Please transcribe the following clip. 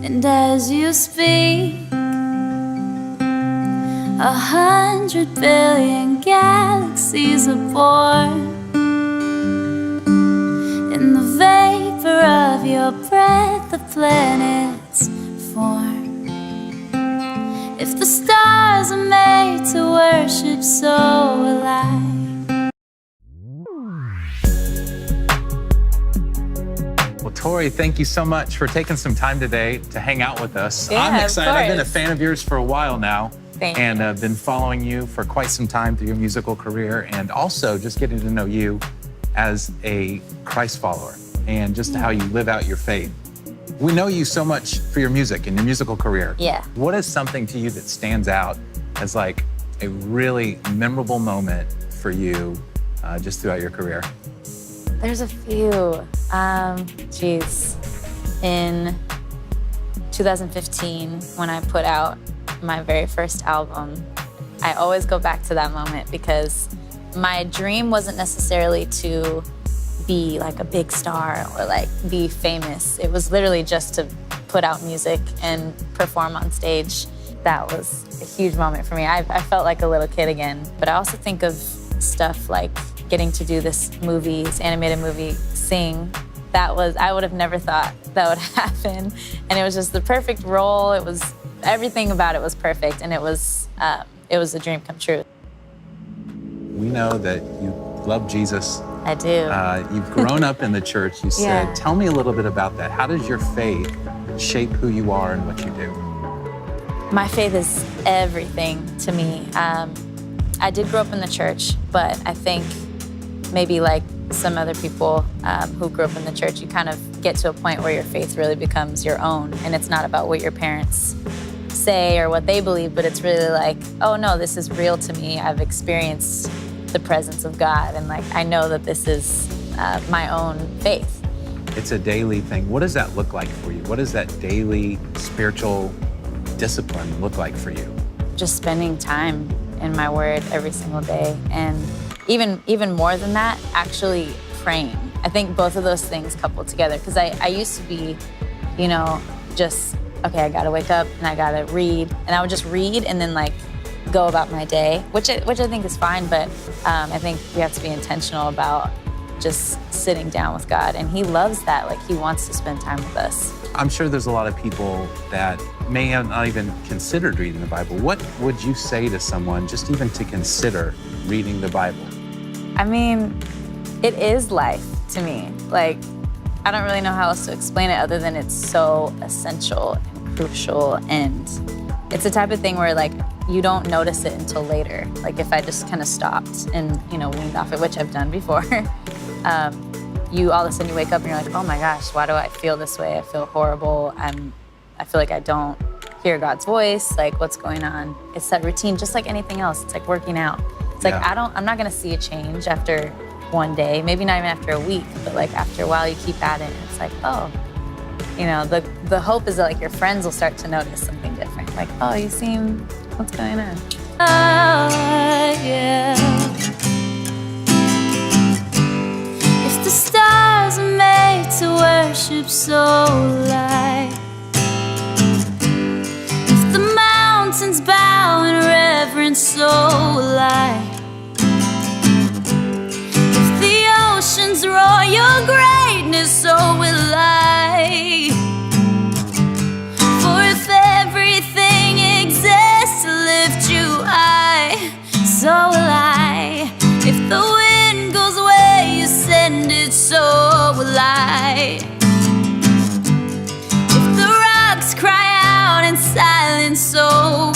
And as you speak, 100 billion galaxies are born. In the vapor of your breath, the planets form. If the stars are made to worship, so will I. Well, Tori, thank you so much for taking some time today to hang out with us. Yeah, I'm excited. I've been a course. fan of yours for a while now. Thank and you. I've been following you for quite some time through your musical career, and also just getting to know you as a Christ follower and just how you live out your faith. We know you so much for your music and your musical career. Yeah. What is something to you that stands out as like a really memorable moment for you just throughout your career? There's a few. In 2015, when I put out my very first album, I always go back to that moment because my dream wasn't necessarily to be like a big star or like be famous. It was literally just to put out music and perform on stage. That was a huge moment for me. I felt like a little kid again. But I also think of stuff like getting to do this animated movie, Sing. I would have never thought that would happen. And it was just the perfect role. Everything about it was perfect, and it was a dream come true. We know that you love Jesus. I do. You've grown up in the church, you said. Yeah. Tell me a little bit about that. How does your faith shape who you are and what you do? My faith is everything to me. I did grow up in the church, but I think maybe like some other people who grew up in the church, you kind of get to a point where your faith really becomes your own, and it's not about what your parents say or what they believe, but it's really like, oh no, this is real to me. I've experienced the presence of God, and like I know that this is my own faith. It's a daily thing. What does that look like for you? What does that daily spiritual discipline look like for you? Just spending time in my word every single day, and even more than that, actually praying. I think both of those things coupled together, because I used to be, just, okay, I gotta wake up and I gotta read, and I would just read and then like go about my day, which I think is fine, but I think we have to be intentional about just sitting down with God, and He loves that. Like He wants to spend time with us. I'm sure there's a lot of people that may have not even considered reading the Bible. What would you say to someone just even to consider reading the Bible? I mean, it is life to me. Like, I don't really know how else to explain it other than it's so essential and crucial, and it's the type of thing where like you don't notice it until later. Like if I just kind of stopped and weaned off it, which I've done before, you all of a sudden you wake up and you're like, oh my gosh, why do I feel this way? I feel horrible. I feel like I don't hear God's voice. Like what's going on? It's that routine, just like anything else. It's like working out. It's like I'm not gonna see a change after one day, maybe not even after a week, but like after a while you keep at it and it's like, oh, the hope is that like your friends will start to notice something different. Like, oh, you seem, what's going on? Oh, yeah. If the stars are made to worship, so will I. If the mountains bow in reverence, so will I. If the oceans roar your greatness, so will I. For if everything exists to lift you high, so will I. If the wind goes where you send it, so will I. If the rocks cry out in silence, so